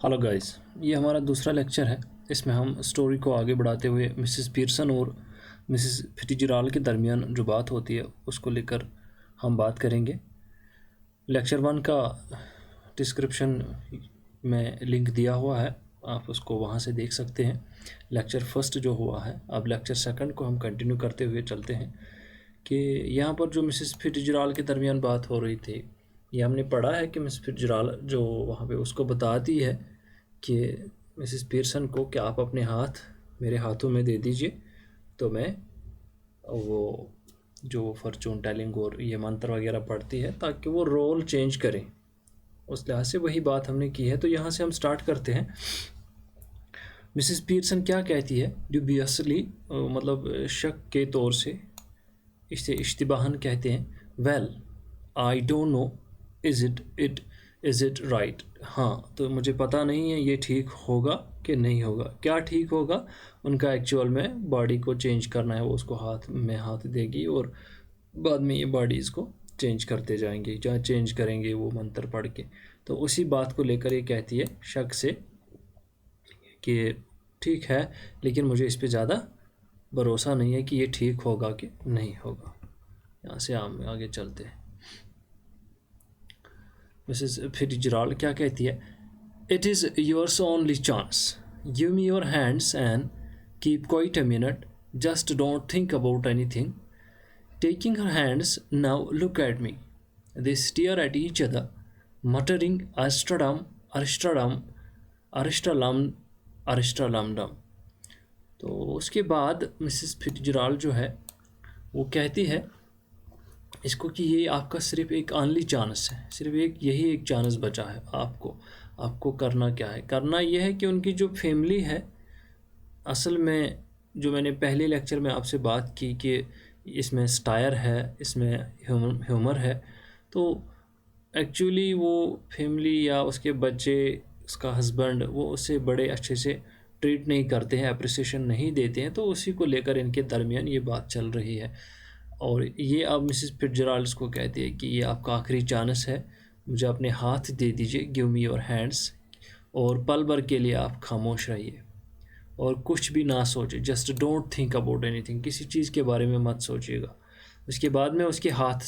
Hello guys, ये हमारा दूसरा लेक्चर है। इसमें हम स्टोरी को आगे बढ़ाते हुए मिसेस पीयर्सन और मिसेस फिट्जराल्ड के दरमियान जो बात होती है उसको लेकर हम बात करेंगे। लेक्चर 1 का डिस्क्रिप्शन में लिंक दिया हुआ है, आप उसको वहाँ से देख सकते हैं। लेक्चर फर्स्ट जो हुआ है, अब लेक्चर सेकंड को हम कंटिन्यू करते हुए चलते हैं कि यहाँ पर जो मिसेस फिट्जराल्ड के दरमियान बात हो रही थी, ये हमने पढ़ा है कि मिसेस फिट्जराल्ड जो वहाँ पे उसको बताती है कि मिसेस पीयर्सन को कि आप अपने हाथ मेरे हाथों में दे दीजिए तो मैं वो जो फॉर्चून टेलिंग और ये मंत्र वगैरह पढ़ती है ताकि वो रोल चेंज करें। उस लिहाज से वही बात हमने की है। तो यहाँ से हम स्टार्ट करते हैं। मिसेस पीयर्सन क्या कहती है, ड्यूबियसली मतलब शक के तौर से, इसे इश्तिबाहन कहते हैं। Well I don't know is it right. हाँ, तो मुझे पता नहीं है ये ठीक होगा कि नहीं होगा। क्या ठीक होगा? उनका एक्चुअल में बॉडी को चेंज करना है, वो उसको हाथ में हाथ देगी और बाद में ये बॉडी इसको चेंज करते जाएंगे, जहाँ चेंज करेंगे वो मंत्र पढ़ के। तो उसी बात को लेकर ये कहती है शक से कि ठीक है, लेकिन मुझे इस पे ज़्यादा भरोसा नहीं है कि ये ठीक होगा कि नहीं होगा। यहाँ से हम आगे चलते हैं। मिसेस फिट्जराल्ड क्या कहती है, it is yours only chance, give me your hands and keep quiet a minute, just don't think about anything. Taking her hands, now look at me. They stare at each other, muttering aristadum aristadum aristalum aristalumdum. तो उसके बाद Mrs Fitzgerald जो है वो कहती है इसको कि ये आपका सिर्फ एक ओनली चांस है, सिर्फ यही एक चांस बचा है। आपको करना क्या है? करना यह है कि उनकी जो फैमिली है, असल में जो मैंने पहले लेक्चर में आपसे बात की कि इसमें स्टायर है, इसमें ह्यूमर है, तो एक्चुअली वो फैमिली या उसके बच्चे, उसका हस्बैंड, वो उससे बड़े अच्छे से ट्रीट नहीं करते हैं, अप्रिसिएशन नहीं देते हैं। तो उसी को लेकर इनके दरमियान ये बात चल रही है। और ये अब मिसेस फिट्जराल्ड को कहती है कि ये आपका आखिरी चांस है, मुझे अपने हाथ दे दीजिए, गिव मी योर हैंड्स, और पल भर के लिए आप खामोश रहिए और कुछ भी ना सोचिए। Just don't think about anything, किसी चीज़ के बारे में मत सोचिएगा। उसके बाद में उसके हाथ,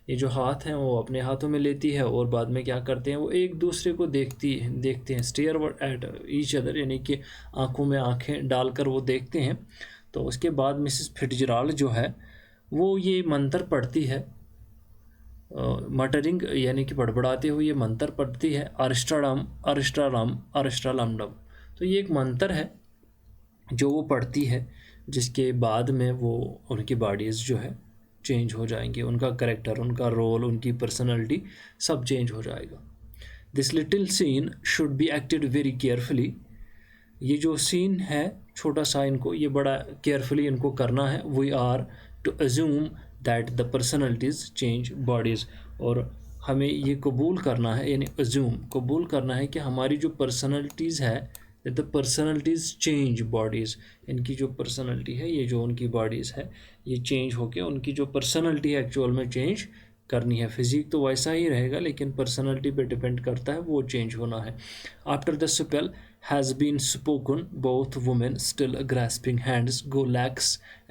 ये जो हाथ हैं वो अपने हाथों में लेती है और बाद में क्या करते हैं, वो एक दूसरे को देखते हैं, स्टेयर एट ईच अदर, यानी कि आंखों में आंखें डालकर वो देखते हैं। तो उसके बाद मिसेस फिट्जराल्ड जो है वो ये मंत्र पढ़ती है, मटरिंग यानी कि बड़बड़ाते हुए ये मंत्र पढ़ती है, अरिस्टाडम अरिस्टालम अरिस्टालमडम। तो ये एक मंत्र है जो वो पढ़ती है, जिसके बाद में वो उनकी बॉडीज़ जो है चेंज हो जाएंगे, उनका करेक्टर, उनका रोल, उनकी पर्सनैलिटी सब चेंज हो जाएगा। This little scene should be acted very carefully. ये जो सीन है छोटा सा, इनको ये बड़ा केयरफुली इनको करना है। We are to assume that the personalities change bodies, और हमें ये कबूल करना है, यानी अज्यूम कबूल करना है कि हमारी जो पर्सनैलिटीज़ है, that the personalities change bodies, इनकी जो पर्सनैलिटी है, ये जो उनकी बॉडीज़ है, ये चेंज होके उनकी जो पर्सनैलिटी है एक्चुअल में चेंज करनी है। फिजिक तो वैसा ही रहेगा, लेकिन पर्सनैलिटी पे डिपेंड करता है, वो चेंज होना है। After the spell has been spoken, both women, still grasping hands, go lax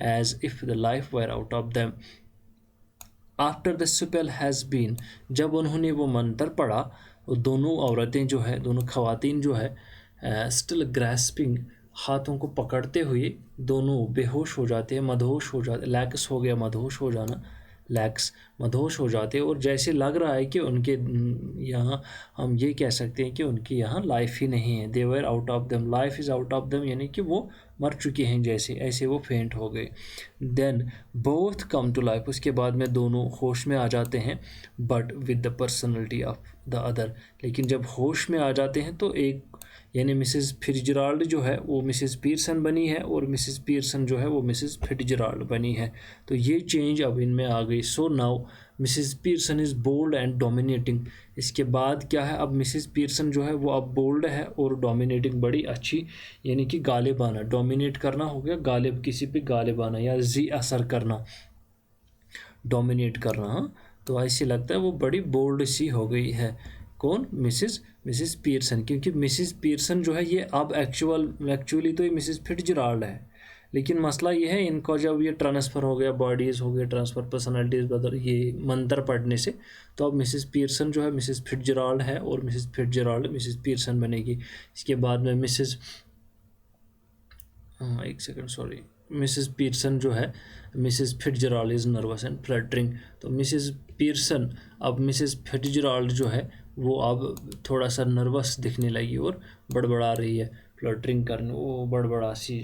as if the life were out of them. After the spell has been, जब उन्होंने वो मंत्र पढ़ा, वो दोनों औरतें जो है, दोनों खवातीन जो है, still grasping, हाथों को पकड़ते हुए दोनों बेहोश हो जाते हैं, मदहोश हो जाते, लैक्स हो गया मदहोश हो जाना, लैक्स मदहोश हो जाते हैं, और जैसे लग रहा है कि उनके यहाँ, हम ये कह सकते हैं कि उनकी यहाँ लाइफ ही नहीं है। They were out of dam, life is out of dam, यानी कि वो मर चुके हैं, जैसे ऐसे वो फेंट हो गए। Then both come to life, उसके बाद में दोनों होश में आ जाते हैं, but with the personality of the other. लेकिन जब होश में आ जाते हैं तो एक, यानी मिसेस फिट्जराल्ड जो है वो मिसेस पीयर्सन बनी है, और मिसेस पीयर्सन जो है वो मिसेस फिट्जराल्ड बनी है। तो ये चेंज अब इनमें आ गई। So now Mrs Pearson is bold and dominating. इसके बाद क्या है, अब मिसेस पीयर्सन जो है वो अब बोल्ड है और डोमिनेटिंग, बड़ी अच्छी, यानी कि गालिबाना, डोमिनेट करना हो गया गालिब, किसी पे गालिबाना या जी असर करना, डोमिनेट करना। हाँ, तो ऐसे लगता है वो बड़ी बोल्ड सी हो गई है। कौन? मिसेस मिसिस पियर्सन, क्योंकि मिसिस पियर्सन जो है ये अब एक्चुअली तो ये मिसिस फिट्जराल्ड है, लेकिन मसला ये है इनका जब ये ट्रांसफ़र हो गया, बॉडीज़ हो गए ट्रांसफ़र, पर्सनालिटीज़ बदल, ये मंत्र पढ़ने से, तो अब मिसिस पियर्सन जो है मिसिस फिट्जराल्ड है और मिसिस फिट्जराल्ड मिसिस पियर्सन बनेगी। इसके बाद में एक सेकंड सॉरी, मिसिस पियर्सन जो है Mrs Fitzgerald is nervous and fluttering, तो मिसिस पियर्सन अब मिसिस फिट्जराल्ड जो है वो अब थोड़ा सा नर्वस दिखने लगी और बड़बड़ा रही है, फ्लटरिंग करने, वो बड़बड़ा सी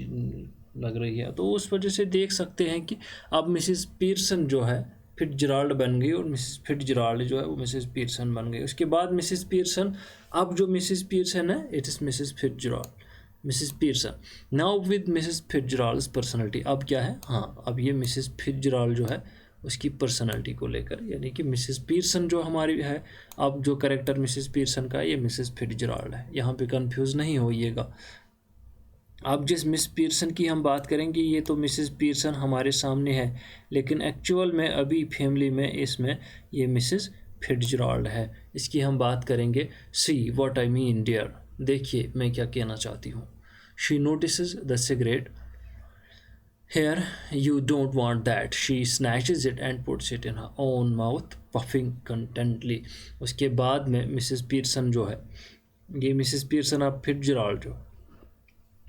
लग रही है। तो उस वजह से देख सकते हैं कि अब मिसिस पियर्सन जो है फिट्जराल्ड बन गई और मिसिस फिट्जराल्ड जो है वो मिसिस पियर्सन बन गई। उसके बाद मिसिस पियर्सन, अब जो मिसिस पियर्सन है it is Mrs Fitzgerald, Mrs Pearson. Now with Mrs Fitzgerald's personality, अब क्या है, हाँ अब ये मिसिस फिट्जराल्ड जो है उसकी पर्सनालिटी को लेकर, यानी कि मिसिस पियर्सन जो हमारी है, अब जो करेक्टर मिसिस पियर्सन का है ये मिसिस फिट्जराल्ड है, यहाँ पे कंफ्यूज नहीं होइएगा। अब जिस मिस पियर्सन की हम बात करेंगे ये तो मिसिस पियर्सन हमारे सामने है, लेकिन एक्चुअल में अभी फैमिली में इसमें ये मिसिस फिट्जराल्ड है, इसकी हम बात करेंगे। See what I mean dear, देखिए मैं क्या कहना चाहती हूँ। She notices the cigarette, here you don't want that, she snatches it and puts it in her own mouth puffing contently। उसके बाद में मिसिस पियर्सन जो है, ये मिसिस पियर्सन अब फिट्जराल्ड जो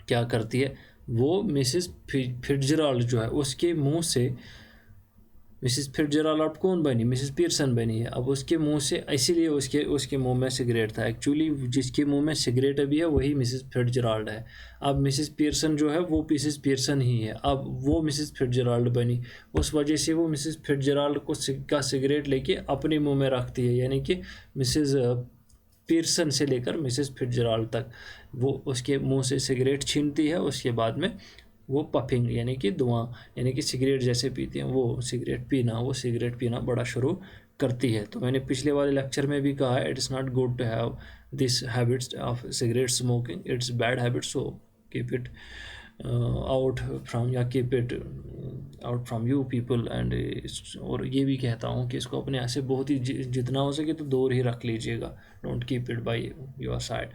क्या करती है, वो मिसिस फिट्जराल्ड जो है उसके मुंह से, मिसिस फिट्जराल्ड अब कौन बनी, मिसिस पियर्सन बनी है, अब उसके मुंह से, इसीलिए उसके मुंह में सिगरेट था, एक्चुअली जिसके मुंह में सिगरेट अभी है वही मिसिस फिट्जराल्ड है। अब मिसिस पियर्सन जो है वो मिसिस पियर्सन ही है, अब वो मिसिस फिट्जराल्ड बनी, उस वजह से वो मिसिस फिट्जराल्ड का सिगरेट लेके अपने मुंह में रखती है, यानी कि मिसिस पियर्सन से लेकर मिसिस फिट्जराल्ड तक वो उसके मुंह से सिगरेट छीनती है। उसके बाद में वो पफिंग यानी कि धुआं, यानी कि सिगरेट जैसे पीते हैं वो सिगरेट पीना बड़ा शुरू करती है। तो मैंने पिछले वाले लेक्चर में भी कहा है, it is not good to have this habits of cigarette smoking, it's bad habit, so keep it out from, या keep it out from you people and. और ये भी कहता हूँ कि इसको अपने यहाँ से बहुत ही जितना हो सके तो दूर ही रख लीजिएगा, don't keep it by your side.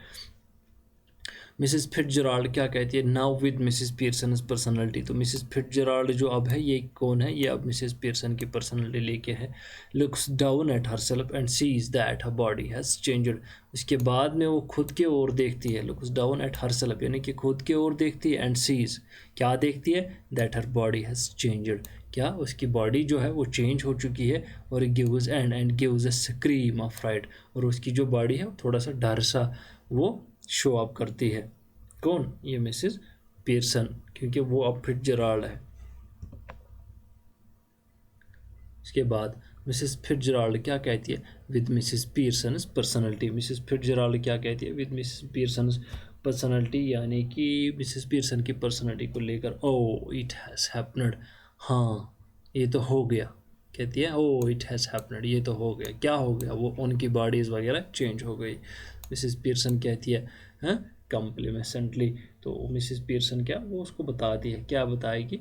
Mrs Fitzgerald क्या कहती है, now with Mrs Pearson personality, तो मिसिस फिट्जराल्ड जो अब है ये कौन है, ये अब मिसिस पियर्सन की पर्सनैलिटी लेके है। Looks down at herself and sees that her body has changed, उसके बाद में वो खुद के ओर देखती है, looks down at herself यानी कि खुद के ओर देखती है, एंड सीज क्या देखती है, that her body has changed, क्या उसकी बॉडी जो है वो चेंज हो चुकी है, और gives and gives a scream of fried, और उसकी जो बॉडी है थोड़ा सा डर सा वो शो अप करती है। कौन, ये मिसिस पियर्सन, क्योंकि वो अब फिट्जराल्ड है। उसके बाद मिसिस फिट्जराल्ड क्या कहती है, with Mrs Pearson personality, Mrs Fitzgerald क्या कहती है, विद मिसिस पियर्सन पर्सनैलिटी, यानी कि मिसिस पियर्सन की पर्सनैलिटी को लेकर, ओ इट हैज़ हैपन्ड, हाँ ये तो हो गया, कहती है ओ इट हैज़ हैपन्ड, ये तो हो गया, क्या हो गया, वो उनकी बॉडीज़ वगैरह चेंज हो गई। मिसिस पियर्सन कहती है हाँ कॉम्प्लीमेंटेंटली, तो मिसिस पियर्सन क्या वो उसको बताती है, क्या बताएगी,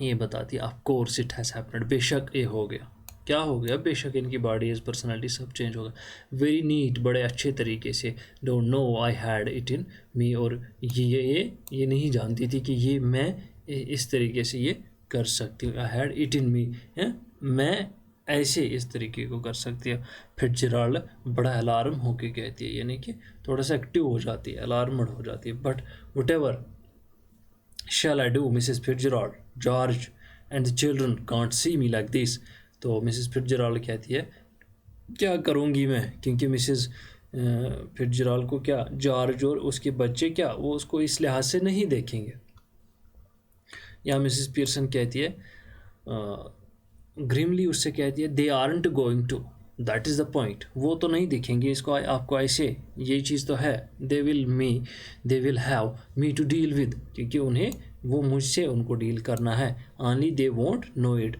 ये बताती है of course it has happened, बेशक ये हो गया, क्या हो गया, बेशक इनकी बॉडीज पर्सनालिटी सब चेंज हो गया। वेरी नीट, बड़े अच्छे तरीके से, don't know I had it in me, और ये नहीं जानती थी कि ये मैं इस तरीके से ये कर सकती हूँ, आई हैड इट इन मी, मैं ऐसे इस तरीके को कर सकती है। फिट्जराल्ड बड़ा अलार्म होके कहती है, यानी कि थोड़ा सा एक्टिव हो जाती है, अलार्मड हो जाती है, but whatever shall I do Mrs Fitzgerald, George and the children can't see me like this, तो मिसिस फिट्जराल्ड कहती है क्या करूँगी मैं, क्योंकि मिसिस फिट्जराल्ड को क्या, जॉर्ज और उसके बच्चे क्या वो उसको इस लिहाज से नहीं देखेंगे। या मिसिस पियर्सन कहती है ग्रीमली उससे कहती है they aren't going to, that is the point, वो तो नहीं दिखेंगे इसको आपको ऐसे, ये चीज़ तो है, they will have me to deal with, क्योंकि उन्हें वो मुझसे उनको डील करना है, only they won't know it,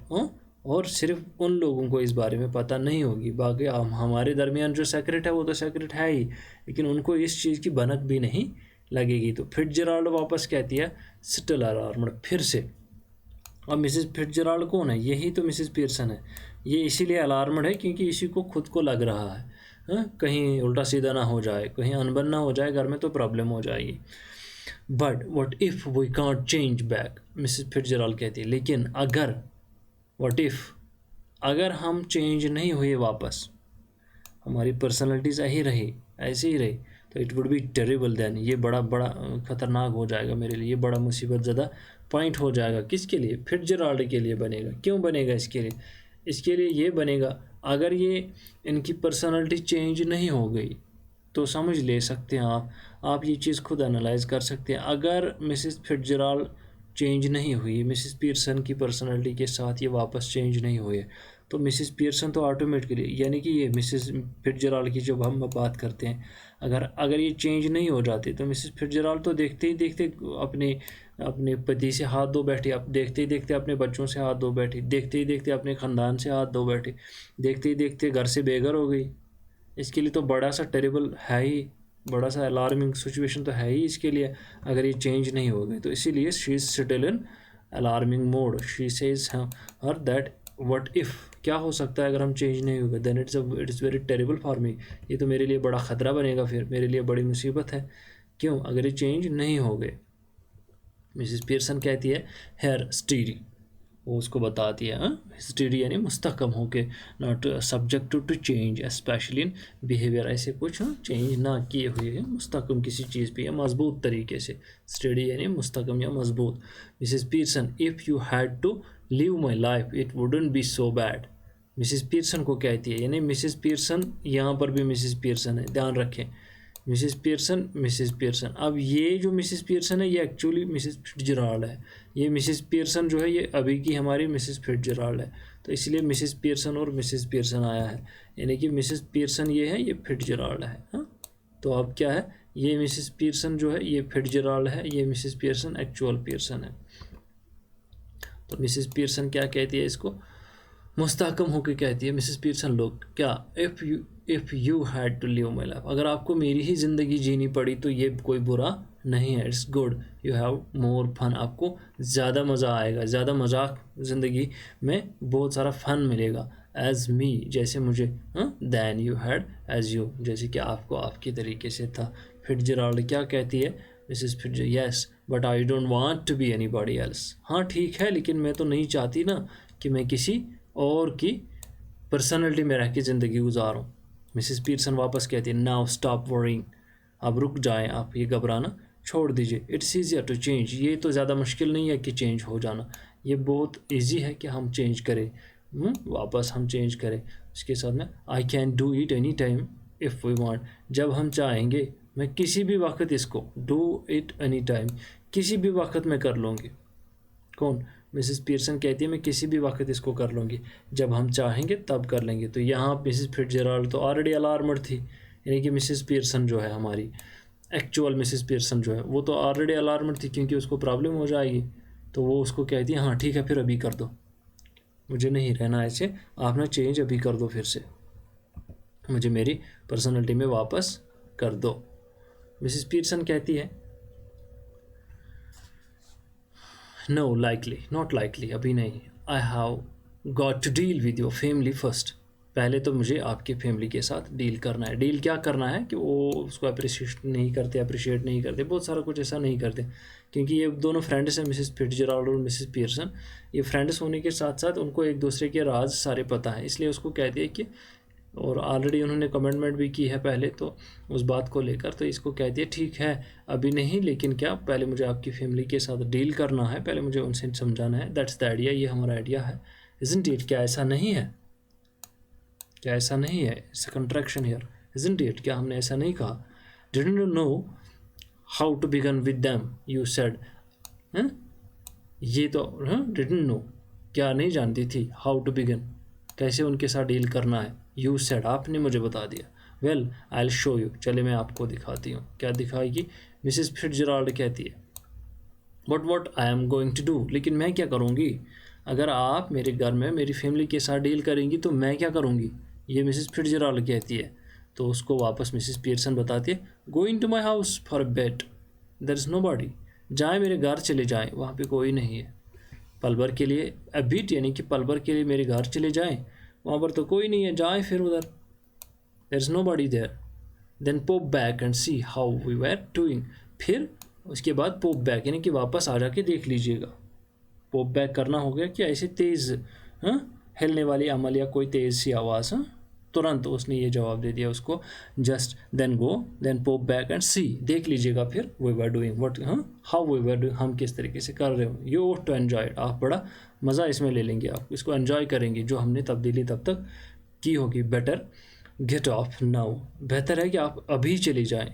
और सिर्फ उन लोगों को इस बारे में पता नहीं होगी, बाकी हमारे दरमियान जो सेक्रेट है वो तो सेक्रेट है ही, लेकिन उनको इस चीज़ की भनक भी नहीं लगेगी। तो फिट्जराल्ड वापस कहती है स्टिल अलार्मड, फिर से। अब मिसिस फिट्जराल्ड कौन है, यही तो मिसिस पियर्सन है, ये इसीलिए अलार्मड है क्योंकि इसी को खुद को लग रहा है, कहीं उल्टा सीधा ना हो जाए, कहीं अनबन ना हो जाए घर में, तो प्रॉब्लम हो जाएगी। But what if we can't change back, Mrs Fitzgerald कहती है, लेकिन अगर, वट इफ़, अगर हम चेंज नहीं हुए वापस, हमारी पर्सनैलिटीज़ ऐसे ही रही, तो it would be terrible then, ये बड़ा बड़ा ख़तरनाक हो जाएगा मेरे लिए, ये बड़ा मुसीबत ज़्यादा पॉइंट हो जाएगा। किसके लिए? फिट्जराल्ड के लिए बनेगा। क्यों बनेगा इसके लिए? इसके लिए ये बनेगा, अगर ये इनकी पर्सनैलिटी चेंज नहीं हो गई तो समझ ले सकते हैं आप ये चीज़ खुद एनालाइज कर सकते हैं। अगर मिसेस फिट्जराल्ड चेंज नहीं हुई, मिसेस पियर्सन की पर्सनैलिटी के साथ ये वापस चेंज नहीं हुए, तो मिसेस पियर्सन तो ऑटोमेटिकली, यानी कि ये मिसेस फिट्जराल्ड की जब हम बात करते हैं, अगर ये चेंज नहीं हो जाती तो मिसेस फिट्जराल्ड तो देखते ही देखते अपने पति से हाथ धो बैठी, अब देखते ही देखते अपने बच्चों से हाथ धो बैठी, देखते ही देखते अपने ख़ानदान से हाथ धो बैठी, देखते ही देखते घर से बेघर हो गई। इसके लिए तो बड़ा सा टेरिबल है ही, बड़ा सा अलार्मिंग सिचुएशन तो है ही इसके लिए, अगर ये चेंज नहीं हो गई तो। इसीलिए she is still in alarming mode. She says her that what if, क्या हो सकता है अगर हम चेंज नहीं होगा, then it's very terrible for me, ये तो मेरे लिए बड़ा ख़तरा बनेगा, फिर मेरे लिए बड़ी मुसीबत है। क्यों? अगर ये चेंज नहीं हो गए। मिसेस पियर्सन कहती है हेयर स्टीरी, वो उसको बताती है स्टडी यानी मुस्तकम हो के, not subject to change specially in behaviour, ऐसे कुछ चेंज ना किए हुए हैं, मुस्तकम किसी चीज़ पे या मजबूत तरीके से, स्टडी यानी मुस्तकम या मजबूत। Mrs Pearson, if you had to live my life it wouldn't be so bad. Mrs Pearson को कहती है, यानी मिसेस पियर्सन, यहाँ पर भी मिसेस पियर्सन है, ध्यान रखें, मिसेस पियर्सन। अब ये जो मिसेस पियर्सन है ये एक्चुअली मिसेस फिट्जराल्ड है, ये मिसेस पियर्सन जो है ये अभी की हमारी मिसेस फिट्जराल्ड है, तो इसलिए मिसेस पियर्सन और मिसेस पियर्सन आया है, यानी कि मिसेस पियर्सन ये है, ये फिट्जराल्ड है। हाँ, तो अब क्या है, ये मिसेस पियर्सन जो है ये फिट्जराल्ड है, ये मिसेस पियर्सन एक्चुअल पियर्सन है। तो मिसेस पियर्सन क्या कहती है, इसको मुस्तहकम होकर कहती है मिसेस पियर्सन, लोग क्या, if you had to live my life, अगर आपको मेरी ही ज़िंदगी जीनी पड़ी तो ये कोई बुरा नहीं है, it's good, you have more fun, आपको ज़्यादा मज़ा आएगा, ज़्यादा मजाक ज़िंदगी में, बहुत सारा फन मिलेगा, एज मी, जैसे मुझे, than you had as you, जैसे कि आपको आपके तरीके से था। फिट्जराल्ड क्या कहती है Mrs Fitzgerald, yes but I don't want to be anybody else, हाँ ठीक है लेकिन मैं तो नहीं चाहती ना कि मैं किसी और की पर्सनैलिटी में रह के ज़िंदगी गुजारूँ। मिसेस पियर्सन वापस कहती है, नाउ स्टॉप वरिंग, अब रुक जाएं, आप ये घबराना छोड़ दीजिए, इट्स ईजियर टू चेंज, ये तो ज़्यादा मुश्किल नहीं है कि चेंज हो जाना, ये बहुत ईजी है कि हम चेंज करें, वापस हम चेंज करें। उसके साथ में I can do it any time if we want, जब हम चाहेंगे मैं किसी भी वक्त इसको, डू इट एनी टाइम, किसी भी वक्त में कर लूँगी। कौन? मिसेस पियर्सन कहती है मैं किसी भी वक्त इसको कर लूँगी, जब हम चाहेंगे तब कर लेंगे। तो यहाँ मिसेस फिट्जराल्ड तो ऑलरेडी अलार्मड थी, यानी कि मिसेस पियर्सन जो है हमारी एक्चुअल मिसेस पियर्सन जो है वो तो ऑलरेडी अलार्मड थी, क्योंकि उसको प्रॉब्लम हो जाएगी, तो वो उसको कहती है हाँ ठीक है फिर अभी कर दो, मुझे नहीं रहना ऐसे, आप ना चेंज अभी कर दो, फिर से मुझे मेरी पर्सनैलिटी में वापस कर दो। मिसेस पियर्सन कहती है नो लाइकली, नॉट लाइकली, अभी नहीं, I have got to deal with your family first, पहले तो मुझे आपके फैमिली के साथ डील करना है। डील क्या करना है कि वो उसको अप्रिशिएट नहीं करते, बहुत सारा कुछ ऐसा नहीं करते, क्योंकि ये दोनों फ्रेंड्स हैं, मिसेस फिट्जराल्ड और मिसेस पियर्सन, ये फ्रेंड्स होने के साथ साथ उनको एक दूसरे के राज सारे पता है, इसलिए उसको कहती है कि, और ऑलरेडी उन्होंने कमेंटमेंट भी की है पहले तो उस बात को लेकर, तो इसको कहती है ठीक है अभी नहीं, लेकिन क्या पहले मुझे आपकी फैमिली के साथ डील करना है, पहले मुझे उनसे समझाना है, दैट्स द आइडिया, ये हमारा आइडिया है, इजंट इट, क्या ऐसा नहीं है, क्या ऐसा नहीं है, it's a contraction here, isn't it, क्या हमने ऐसा नहीं कहा, didn't you know how to begin with them, you said, ये तो डिडंट नो, क्या नहीं जानती थी, हाउ टू बिगन, कैसे उनके साथ डील करना है, यू सेड, आपने मुझे बता दिया, well I will show you, चले मैं आपको दिखाती हूँ, क्या दिखाएगी मिसेस फिट्जराल्ड कहती है, but what I am going to do, लेकिन मैं क्या करूँगी, अगर आप मेरे घर में मेरी फैमिली के साथ डील करेंगी तो मैं क्या करूँगी, ये मिसेस फिट्जराल्ड कहती है। तो उसको वापस मिसेस पियर्सन बताती है, go in to my house for a bet, there is nobody, जाए मेरे घर चले जाएँ, वहाँ पे कोई नहीं है, पल भर के लिए, अ बीट यानी कि पल भर के लिए मेरे घर चले जाएँ, वहाँ पर तो कोई नहीं है, जाए फिर उधर, there is nobody there, then pop back and see how we were doing. फिर उसके बाद पॉप बैक यानी कि वापस आ जाके देख लीजिएगा। पॉप बैक करना हो गया कि ऐसे तेज़ हिलने वाली अमल या कोई तेज़ सी आवाज़। तुरंत उसने ये जवाब दे दिया उसको, just then go then pop back and see, देख लीजिएगा फिर we were doing what, how we were doing, हम किस तरीके से कर रहे हो। यू टू एन्जॉय इट, आप बड़ा मज़ा इसमें ले लेंगे, आप इसको एन्जॉय करेंगे जो हमने तब्दीली तब तक की होगी। बेटर गेट ऑफ नाउ, बेहतर है कि आप अभी चले जाएं।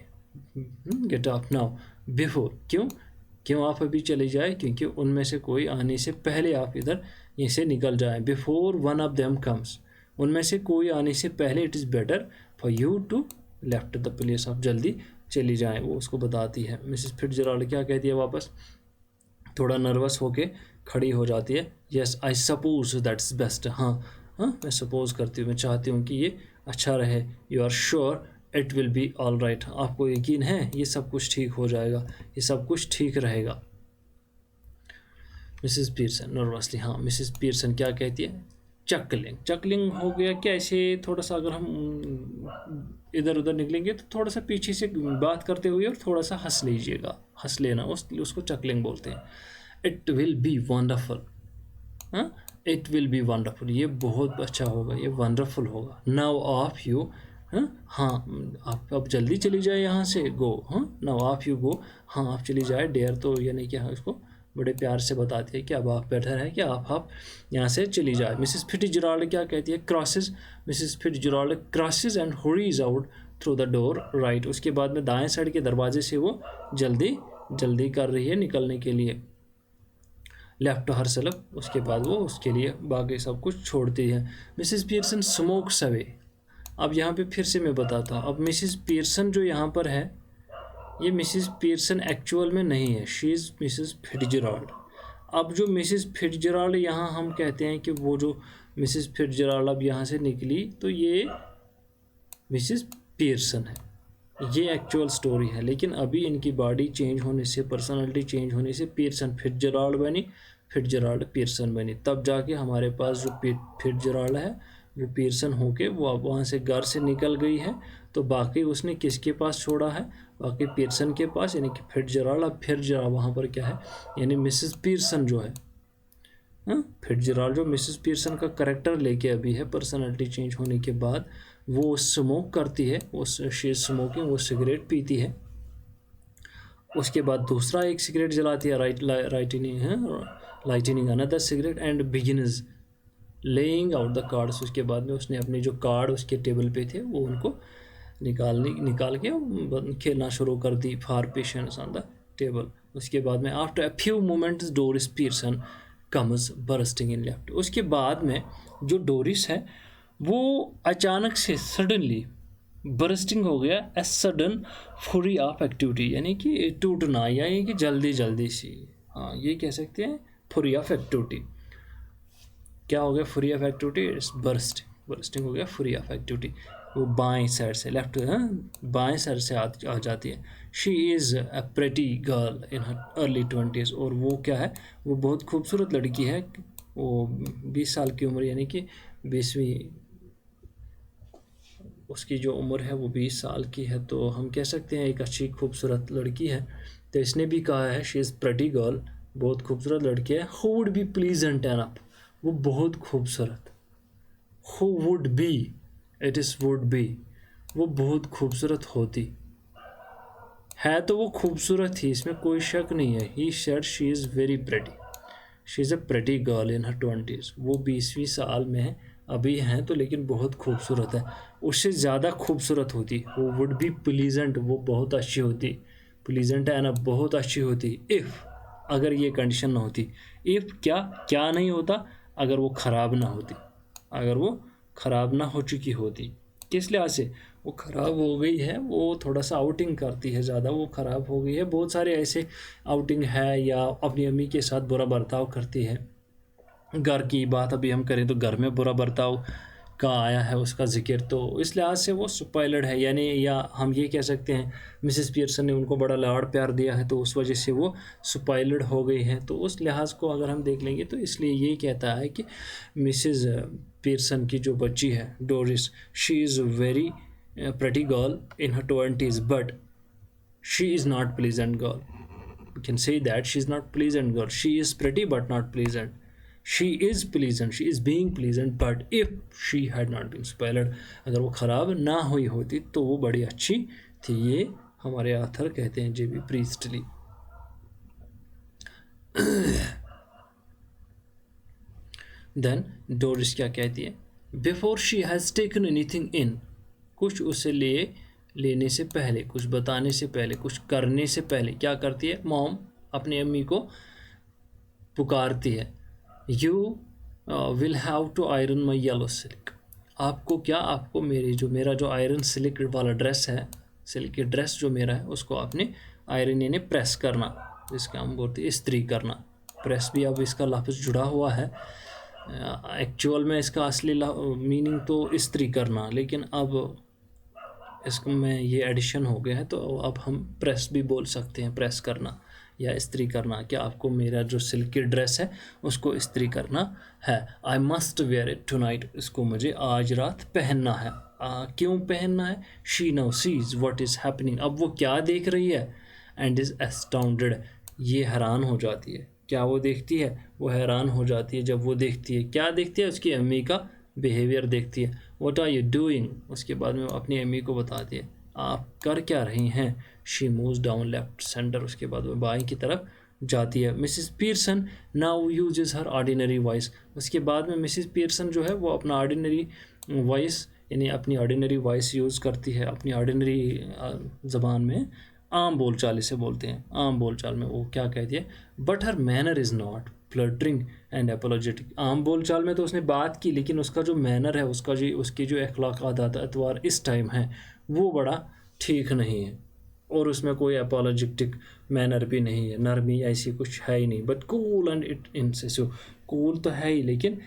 गेट ऑफ नाउ बिफोर, क्यों आप अभी चले जाए, क्योंकि उनमें से कोई आने से पहले आप इधर यहीं से निकल जाएं। Before one of them comes, उनमें से कोई आने से पहले it is better for you to left the place, आप जल्दी चली जाएं, वो उसको बताती है। मिसेस फिट्जराल्ड क्या कहती है वापस, थोड़ा नर्वस होके खड़ी हो जाती है। Yes I suppose that's best, हाँ मैं सपोज करती हूँ, मैं चाहती हूँ कि ये अच्छा रहे। You are sure it will be all right, आपको यकीन है ये सब कुछ ठीक हो जाएगा, ये सब कुछ ठीक रहेगा। मिसेस पियर्सन नर्वसली, हाँ मिसेस पियर्सन क्या कहती है, चकलिंग हो गया कि ऐसे थोड़ा सा अगर हम इधर उधर निकलेंगे तो थोड़ा सा पीछे से बात करते हुए और थोड़ा सा हंस लीजिएगा, हंस लेना, उसको चकलिंग बोलते हैं। It will B wonderful, it will B wonderful, ये बहुत अच्छा होगा, ये वंडरफुल होगा। नाउ ऑफ यू, हाँ आप अब जल्दी चली जाए यहाँ से, गो, नाउ ऑफ यू गो, हाँ आप चली जाए। डेयर तो यानी कि हाँ उसको बड़े प्यार से बताती है कि अब आप बेटर है कि आप यहाँ से चली जाए। मिसेस फिट्जराल्ड क्या कहती है, crosses, Mrs Fitzgerald crosses and hurries out through the door right, उसके बाद में दाएं साइड के दरवाजे से वो जल्दी कर रही है निकलने के लिए। लेफ्ट हर सेल्फ, उसके बाद वो उसके लिए बाकी सब कुछ छोड़ती है। मिसेस पियर्सन स्मोक्स अवे, अब यहाँ पे फिर से मैं बताता हूँ, अब मिसेस पियर्सन जो यहाँ पर है ये मिसेस पियर्सन एक्चुअल में नहीं है, शी इज़ मिसेस फिट्जराल्ड। अब जो मिसेस फिट्जराल्ड यहाँ हम कहते हैं कि वो जो मिसेस फिट्जराल्ड अब यहाँ से निकली तो ये मिसेस पियर्सन है, ये एक्चुअल स्टोरी है। लेकिन अभी इनकी बॉडी चेंज होने से, पर्सनालिटी चेंज होने से पियर्सन फिट्जराल्ड बनी, फिट्जराल्ड पियर्सन बनी, तब जाके हमारे पास जो फिट्जराल्ड है वो पियर्सन होके वो अब वहाँ से घर से निकल गई है। तो बाकी उसने किसके पास छोड़ा है, बाकी पियर्सन के पास, यानी कि फिट्जराल्ड। अब फिट्जराल्ड वहाँ पर क्या है, यानी मिसेस पियर्सन जो है, फिट्जराल्ड जो मिसेस पियर्सन का करेक्टर लेके अभी है पर्सनालिटी चेंज होने के बाद, वो स्मोक करती है, वो शी स्मोकिंग, वो सिगरेट पीती है। उसके बाद दूसरा एक सिगरेट जलाती है, lightning another cigarette and beginners laying out the cards. उसके बाद में उसने अपने जो कार्ड उसके टेबल पे थे वो उनको निकाल के खेलना शुरू कर दी, for patients on the table. उसके बाद में after a few moments Doris Pearson comes bursting in left, उसके बाद में जो डोरिस है वो अचानक से सडनली बर्स्टिंग हो गया, ए सडन फुरी ऑफ एक्टिविटी, यानी कि टूटना, यानी कि जल्दी सी, हाँ ये कह सकते हैं फुरी ऑफ एक्टिविटी। क्या हो गया फुरी ऑफ एक्टिविटी, बर्स्टिंग हो गया फुरी ऑफ एक्टिविटी। वो बाएं साइड से, लेफ्ट बाएं साइड से आ जाती है। She is a pretty girl in her early 20s, और वो क्या है, वो बहुत खूबसूरत लड़की है। वो 20 साल की उम्र, यानी कि 20वीं उसकी जो उम्र है वो 20 साल की है, तो हम कह सकते हैं एक अच्छी खूबसूरत लड़की है। तो इसने भी कहा है शी इज़ प्रेटी गर्ल, बहुत खूबसूरत लड़की है। Who would be pleasant enough, वो बहुत खूबसूरत, who would be, it is would be, वो बहुत खूबसूरत होती है, तो वो खूबसूरत थी, इसमें कोई शक नहीं है। He said she is very pretty, she is a pretty girl in her 20s, वो 20वीं साल में है अभी हैं तो, लेकिन बहुत खूबसूरत है, उससे ज़्यादा खूबसूरत होती। वो वुड बी प्लीजेंट, वो बहुत अच्छी होती, प्लीजेंट है ना, बहुत अच्छी होती। इफ़, अगर ये कंडीशन ना होती, इफ़ क्या नहीं होता, अगर वो ख़राब ना होती, अगर वो ख़राब ना हो चुकी होती। किस लिहाज से वो ख़राब हो गई है, वो थोड़ा सा आउटिंग करती है ज़्यादा, वो ख़राब हो गई है। बहुत सारे ऐसे आउटिंग है, या अपनी अम्मी के साथ बुरा बर्ताव करती है। घर की बात अभी हम करें तो घर में बुरा बर्ताव का आया है उसका जिक्र, तो इस लिहाज से वो स्पॉइलड है, यानी या हम ये कह सकते हैं मिसेस पियर्सन ने उनको बड़ा लाड़ प्यार दिया है, तो उस वजह से वो स्पॉइलड हो गई है। तो उस लिहाज को अगर हम देख लेंगे तो इसलिए ये कहता है कि मिसेस पियर्सन की जो बच्ची है Doris, she is very pretty girl in her 20s, but she is not pleasant girl. We can say that she is not pleasant girl. She is pretty but not pleasant. She is pleasant, she is being pleasant, but if she had not been spoiled, अगर वो ख़राब ना हुई होती तो वो बड़ी अच्छी थी. ये हमारे आथर कहते हैं J.B. Priestley. देन डोरिस क्या कहती है? Before she has taken anything in, कुछ उसे लेने से पहले, कुछ बताने से पहले, कुछ करने से पहले क्या करती है? मॉम अपनी अम्मी को पुकारती है. You will have to iron my yellow silk. आपको क्या? आपको मेरा जो आयरन सिल्क वाला ड्रेस है, सिल्क की ड्रेस जो मेरा है, उसको आपने आयरन यानी प्रेस करना, जिसका हम बोलते हैं इस्त्री करना. प्रेस भी अब इसका लफ्ज़ जुड़ा हुआ है. एक्चुअल में इसका असली मीनिंग तो इस्त्री करना, लेकिन अब इसको में ये एडिशन हो गया है, तो अब हम प्रेस भी बोल सकते हैं, प्रेस करना या इस्त्री करना. कि आपको मेरा जो सिल्क की ड्रेस है उसको इस्त्री करना है. I must wear it tonight, इसको मुझे आज रात पहनना है. क्यों पहनना है? She now sees what is happening. अब वो क्या देख रही है? एंड इज़ एस्टाउंडेड, ये हैरान हो जाती है. क्या वो देखती है? वो हैरान हो जाती है जब वो देखती है. क्या देखती है? उसकी अम्मी का बिहेवियर देखती है. व्हाट आर यू डूइंग, उसके बाद में वो अपनी अम्मी को बताती है आप कर क्या रही हैं. She moves down left centre, उसके बाद वो बाएं की तरफ जाती है. मिसिस पियर्सन नाउ यूजेस हर ऑर्डिनरी वॉइस, उसके बाद में मिसिस पियर्सन जो है वो अपना ऑर्डिनरी वॉइस यानी अपनी ऑर्डिनरी वॉइस यूज़ करती है. अपनी ऑर्डिनरी ज़बान में, आम बोलचाल इसे बोलते हैं, आम बोलचाल में वो क्या कहती है? But her manner is not fluttering and apologetic. आम बोलचाल में तो उसने बात की, लेकिन उसका जो मैनर है, उसकी जो अखलाक आदत अतवार इस टाइम है वो बड़ा ठीक नहीं है, और उसमें कोई एपोलॉजेटिक मैनर भी नहीं है, नरमी ऐसी कुछ है ही नहीं. But cool and it इंसेसिव, cool तो है ही, लेकिन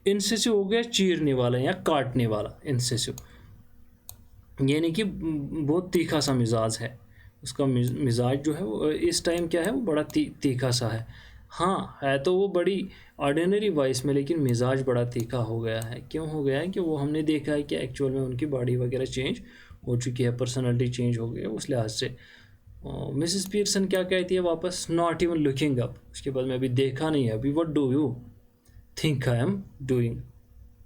इंसेसिव हो गया चीरने वाला या काटने वाला. इंसेसिव यानी कि बहुत तीखा सा मिजाज है उसका. मिजाज जो है वो इस टाइम क्या है? वो बड़ा तीखा सा है. हाँ है तो वो बड़ी ऑर्डिनरी वॉइस में, लेकिन मिजाज बड़ा तीखा हो गया है. क्यों हो गया है? कि वो हमने देखा है कि एक्चुअल में उनकी बॉडी वगैरह चेंज हो चुकी है, पर्सनालिटी चेंज हो गई है उस लिहाज से. मिसिस पियर्सन क्या कहती है वापस? नॉट इवन लुकिंग अप, उसके बाद में अभी देखा नहीं है. अभी what do you think I am doing,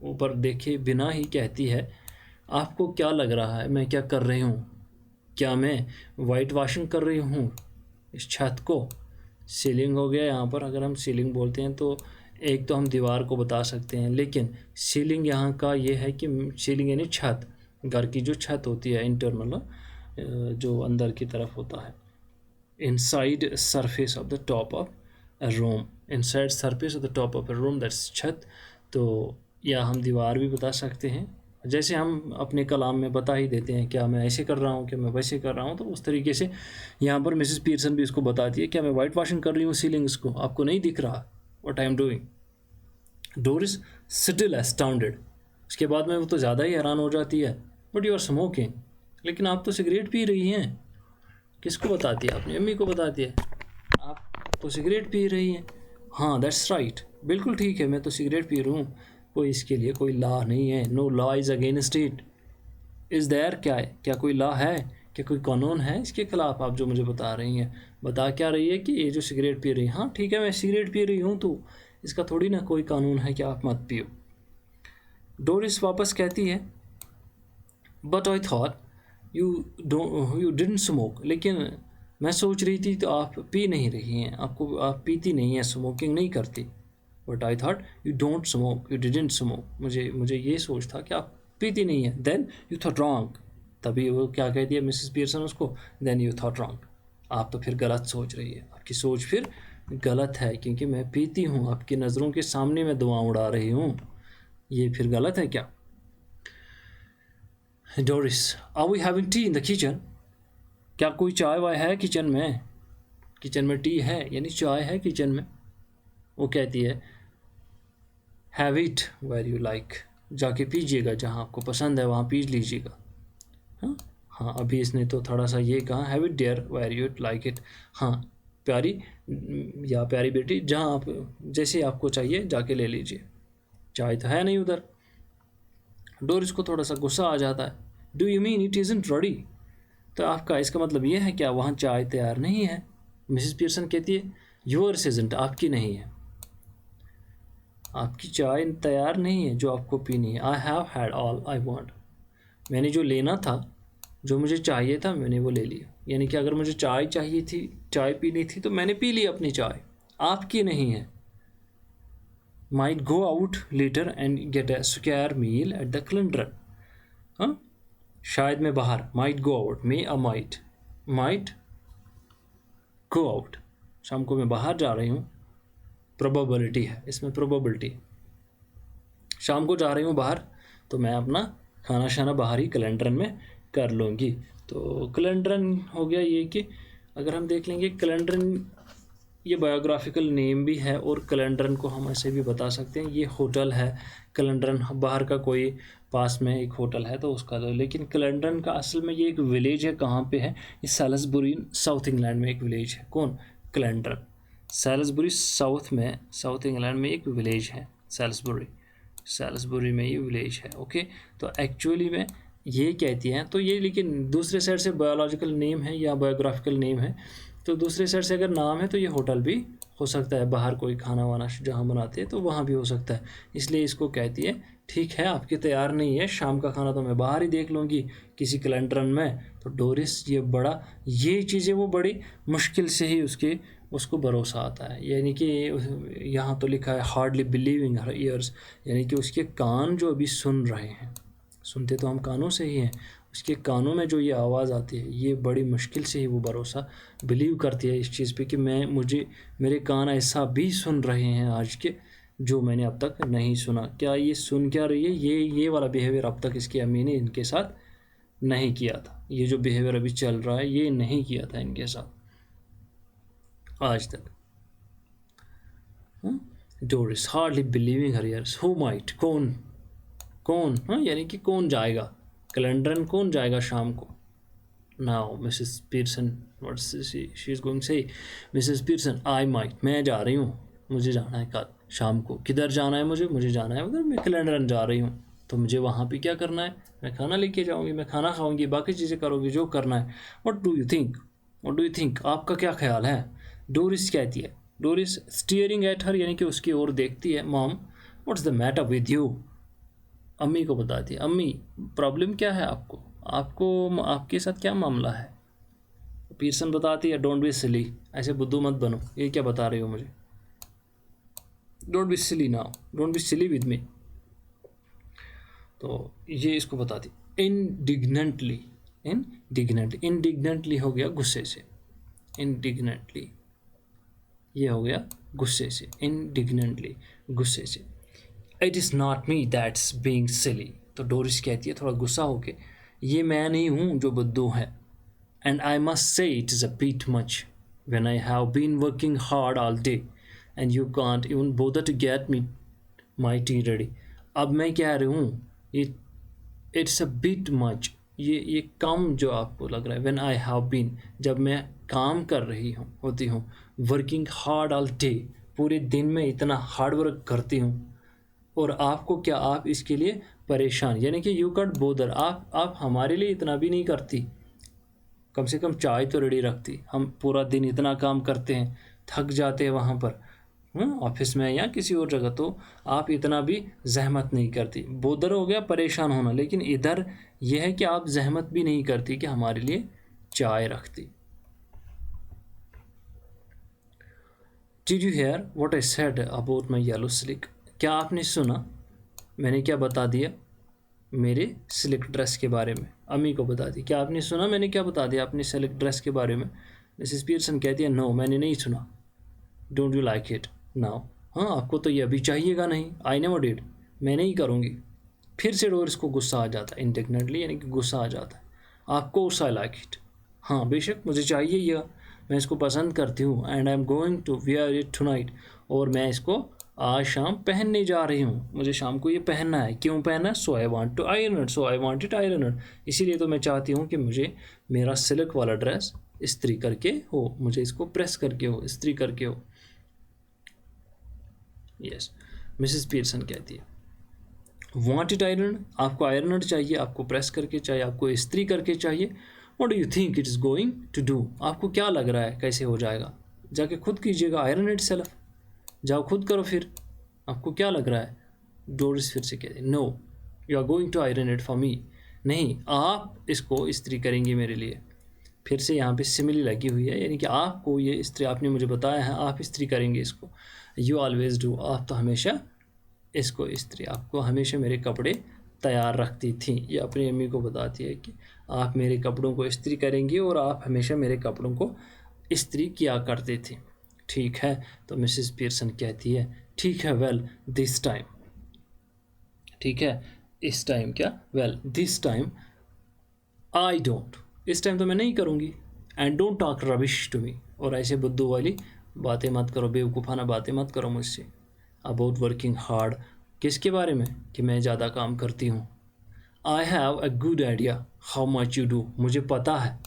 ऊपर देखे बिना ही कहती है आपको क्या लग रहा है मैं क्या कर रही हूँ? क्या मैं वाइट वॉशिंग कर रही हूँ इस छत को? सीलिंग हो गया यहाँ पर. अगर हम सीलिंग बोलते हैं तो एक तो हम दीवार को बता सकते हैं, लेकिन सीलिंग यहाँ का ये है कि सीलिंग यानी छत, घर की जो छत होती है इंटरनल, जो अंदर की तरफ होता है. Inside surface of the top of a room, inside surface of the top of a room, that's छत. तो या हम दीवार भी बता सकते हैं, जैसे हम अपने कलाम में बता ही देते हैं क्या मैं ऐसे कर रहा हूँ, क्या मैं वैसे कर रहा हूँ. तो उस तरीके से यहाँ पर मिसेस पियर्सन भी इसको बताती है क्या मैं वाइट वॉशिंग कर रही हूँ सीलिंग्स को, आपको नहीं दिख रहा what I am doing. Doris still astounded, उसके बाद में वो तो ज़्यादा ही हैरान हो जाती है. बट यू आर स्मोकिंग, लेकिन आप तो सिगरेट पी रही हैं. किसको बताती है? अपनी अम्मी को बताती है आप तो सिगरेट पी रही हैं. हाँ दैट्स राइट, बिल्कुल ठीक है, मैं तो सिगरेट पी रहा हूँ. कोई इसके लिए कोई लॉ नहीं है. No law is against it. Is there, क्या है? क्या कोई लॉ है? क्या कोई कानून है इसके खिलाफ? आप जो मुझे बता रही हैं, बता क्या रही है कि ये जो सिगरेट पी रही है, हाँ ठीक है मैं सिगरेट पी रही हूँ, तो इसका थोड़ी ना कोई कानून है कि आप मत पियो. डोरिस वापस कहती है but I thought you didn't smoke, लेकिन मैं सोच रही थी तो आप पी नहीं रही हैं, आप पीती नहीं हैं, स्मोकिंग नहीं करती. But I thought you don't smoke, you didn't smoke, मुझे ये सोच था कि आप पीती नहीं है. देन यू थॉट रॉन्ग, तभी वो क्या कहती है मिसेस पियर्सन उसको? देन यू थॉट रॉन्ग, आप तो फिर गलत सोच रही है, आपकी सोच फिर गलत है, क्योंकि मैं पीती हूँ, आपकी नज़रों के सामने मैं धुआं उड़ा रही हूँ, ये फिर गलत है क्या? Doris are we having tea in the kitchen, क्या कोई चाय वाय है किचन में? किचन में टी है यानी चाय है किचन में. वो कहती है have it where you like, जाके पीजिएगा, जहाँ आपको पसंद है वहाँ पी लीजिएगा. हाँ अभी इसने तो थोड़ा सा ये कहा have it there where you like it. हाँ प्यारी या प्यारी बेटी, जहाँ आप जैसे आपको चाहिए जाके ले लीजिए, चाय तो है नहीं उधर. डोरिस को थोड़ा सा गुस्सा आ जाता है। Do you mean it isn't ready? तो आपका इसका मतलब ये है क्या वहाँ चाय तैयार नहीं है? मिसेस पियर्सन कहती है योर्स इज़न्ट, आपकी नहीं है, आपकी चाय तैयार नहीं है जो आपको पीनी है। I have had all I want, मैंने जो लेना था, जो मुझे चाहिए था, मैंने वो ले लिया। यानी कि अगर मुझे चाय चाहिए थी, चाय पीनी थी, तो मैंने पी ली अपनी चाय, आपकी नहीं है। Might go out later and get a square meal at the calendar. हाँ, शायद मैं बाहर, might go out, may a might go out, शाम को मैं बाहर जा रही हूँ, प्रोबेबिलिटी है इसमें, प्रोबेबिलिटी, शाम को जा रही हूँ बाहर, तो मैं अपना खाना शाना बाहर ही कैलेंडरन में कर लूँगी। तो कैलेंडरन हो गया ये कि अगर हम देख लेंगे कैलेंडरन, ये बायोग्राफिकल नेम भी है, और कैलेंडरन को हम ऐसे भी बता सकते हैं ये होटल है। कैलेंडरन बाहर का कोई पास में एक होटल है तो उसका, तो लेकिन कैलेंडरन का असल में ये एक विलेज है। कहाँ पे है? ये सैलिसबरी, साउथ इंग्लैंड में एक विलेज है। कौन? कैलेंडरन। सैलिसबरी साउथ में, साउथ इंग्लैंड में एक विलेज है सैलिसबरी में ये विलेज है। ओके, तो एक्चुअली में ये कहती हैं, तो ये लेकिन दूसरे साइड से बायोलॉजिकल नेम है या बायोग्राफिकल नेम है, तो दूसरे साइड से अगर नाम है तो ये होटल भी हो सकता है, बाहर कोई खाना वाना जहाँ बनाते हैं तो वहाँ भी हो सकता है। इसलिए इसको कहती है ठीक है आपकी तैयार नहीं है, शाम का खाना तो मैं बाहर ही देख लूँगी किसी कैलेंडरन में। तो डोरिस ये चीज़ें वो बड़ी मुश्किल से ही उसको भरोसा आता है। यानी कि यहाँ तो लिखा है हार्डली बिलीविंग हर ईयर्स, यानी कि उसके कान जो अभी सुन रहे हैं, सुनते तो हम कानों से ही हैं, उसके कानों में जो ये आवाज़ आती है, ये बड़ी मुश्किल से ही वो भरोसा बिलीव करती है इस चीज़ पे कि मेरे कान ऐसा भी सुन रहे हैं आज के जो मैंने अब तक नहीं सुना। क्या ये सुन क्या रही है? ये वाला बिहेवियर अब तक इसकी अम्मी ने इनके साथ नहीं किया था। ये जो बिहेवियर अभी चल रहा है ये नहीं किया था इनके साथ आज तक। Doris hardly believing her years, who might, कौन हाँ, यानी कि कौन जाएगा कैलेंडरन, कौन जाएगा शाम को? Now Mrs Pearson, what she is going से, मिसेस पियर्सन आई माइट, मैं जा रही हूँ, मुझे जाना है कल शाम को। किधर जाना है? मुझे जाना है उधर, मैं कैलेंडरन जा रही हूँ। तो मुझे वहाँ पे क्या करना है? मैं खाना लेके जाऊँगी, मैं खाना खाऊँगी, बाकी चीज़ें करूँगी जो करना है। व्हाट डू यू थिंक, आपका क्या ख्याल है? डोरिस कहती है, डोरिस स्टीयरिंग एट हर, यानी कि उसकी ओर देखती है। Mom what's the matter with you, अम्मी को बताती है, अम्मी प्रॉब्लम क्या है आपके साथ क्या मामला है? पियर्सन बताती है डोंट बी सिली, ऐसे बुद्धू मत बनो, ये क्या बता रही हो मुझे? Don't be silly now, don't be silly with me. तो ये इसको बताती, इंडिग्नेंटली हो गया गुस्से से, इंडिग्नेंटली ये हो गया गुस्से से, इंडिग्नेंटली गुस्से से। It is not me that's being silly, तो डोरिस कहती है थोड़ा गुस्सा होके, ये मैं नहीं हूँ जो बुद्धू है। And I must say it is a bit much when I have been working hard all day and you can't even bother to get me my tea ready. अब मैं कह रही हूँ ये इट्स अ बिट मच, ये कम जो आपको लग रहा है। व्हेन आई हैव बीन, जब मैं काम कर रही होती हूँ, वर्किंग हार्ड ऑल डे, पूरे दिन में इतना हार्ड वर्क करती हूँ, और आपको क्या, आप इसके लिए परेशान, यानी कि यू कट बोदर, आप हमारे लिए इतना भी नहीं करती, कम से कम चाय तो रेडी रखती। हम पूरा दिन इतना काम करते हैं, थक जाते हैं वहाँ पर ऑफिस में या किसी और जगह, तो आप इतना भी जहमत नहीं करती। बोदर हो गया परेशान होना, लेकिन इधर यह है कि आप जहमत भी नहीं करती कि हमारे लिए चाय रखती। Did you hear what I said about my yellow silk, क्या आपने सुना मैंने क्या बता दिया मेरे सिल्क ड्रेस के बारे में? अम्मी को बता दी, क्या आपने सुना मैंने क्या बता दिया अपनी सिल्क ड्रेस के बारे में? मिसेस पियर्सन कहती है नो, मैंने नहीं सुना। Don't you like it now, हाँ आपको तो ये अभी चाहिएगा नहीं। आई नेवर डिड, मैं नहीं करूँगी। फिर से डोरिस को गुस्सा आ जाता है, इंडिग्नेंटली यानी कि गुस्सा आ जाता है। आपको आई लाइक इट, हाँ बेशक मुझे चाहिए यह, मैं इसको पसंद करती हूँ। And I am going to wear it tonight, और मैं इसको आज शाम पहनने जा रही हूँ, मुझे शाम को ये पहनना है। क्यों पहनना है? So I want to iron it, so I want it iron, इसीलिए तो मैं चाहती हूँ कि मुझे मेरा सिल्क वाला ड्रेस इस्त्री करके हो, मुझे इसको प्रेस करके हो, इस्त्री करके हो। यस, मिसेस पियर्सन कहती है वांट इट आयरन, आपको आयरन चाहिए, आपको प्रेस करके चाहिए, आपको इस्त्री करके चाहिए। What do you think it is going to do, आपको क्या लग रहा है कैसे हो जाएगा, जाके खुद कीजिएगा, आयरन इट सेल्फ, जाओ खुद करो फिर, आपको क्या लग रहा है। डोरिस फिर से कहते no you are going to iron it for me, नहीं आप इसको इस्त्री करेंगे मेरे लिए। फिर से यहाँ पे सिमिली लगी हुई है, यानी कि आपको ये इस्त्री, आपने मुझे बताया है आप इस्त्री करेंगे इसको। यू ऑलवेज डू, आप तो हमेशा इसको इस्त्री, आपको हमेशा मेरे कपड़े तैयार रखती थी। ये अपनी अम्मी को बताती है कि आप मेरे कपड़ों को इस्त्री करेंगी और आप हमेशा मेरे कपड़ों को इस्त्री किया करते थे। ठीक है, तो मिसेस पियर्सन कहती है ठीक है, वेल दिस टाइम, ठीक है इस टाइम क्या, well this time I don't, इस टाइम तो मैं नहीं करूँगी। And don't talk rubbish to me, और ऐसे बुद्धू वाली बातें मत करो, बेवकूफ़ाना बातें मत करो मुझसे। अबाउट वर्किंग हार्ड, किसके बारे में, कि मैं ज़्यादा काम करती हूँ। I have a good idea how much you do, मुझे पता है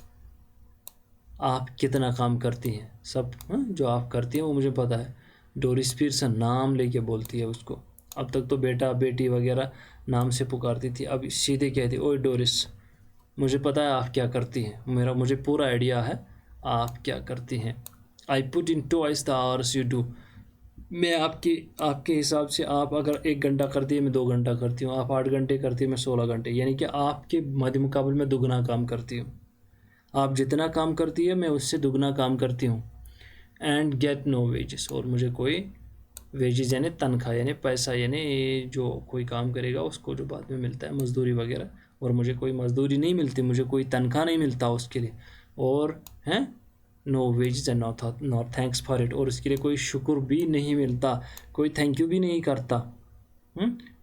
आप कितना काम करती हैं, सब जो आप करती हैं वो मुझे पता है। डोरिस पियर्सन नाम लेके बोलती है उसको, अब तक तो बेटा बेटी वगैरह नाम से पुकारती थी, अब सीधे कहती ओए डोरिस, मुझे पता है आप क्या करती हैं, मुझे पूरा आइडिया है आप क्या करती हैं। I put in twice the hours you do, मैं आपके हिसाब से, आप अगर 1 घंटा करती है मैं 2 घंटा करती हूँ, आप 8 घंटे करती है मैं 16 घंटे, यानी कि आपके मध्य मुकाबले में दुगना काम करती हूँ। आप जितना काम करती है मैं उससे दुगना काम करती हूँ। एंड गेट नो वेजेस, और मुझे कोई वेजेस यानी तनख्वाह यानी पैसा, यानी जो कोई काम करेगा उसको जो बाद में मिलता है मजदूरी वगैरह, और मुझे कोई मजदूरी नहीं मिलती, मुझे कोई तनख्वाह नहीं मिलता उसके लिए, और हैं no wages and not thanks for it, और उसके लिए कोई शुक्र भी नहीं मिलता, कोई थैंक यू भी नहीं करता।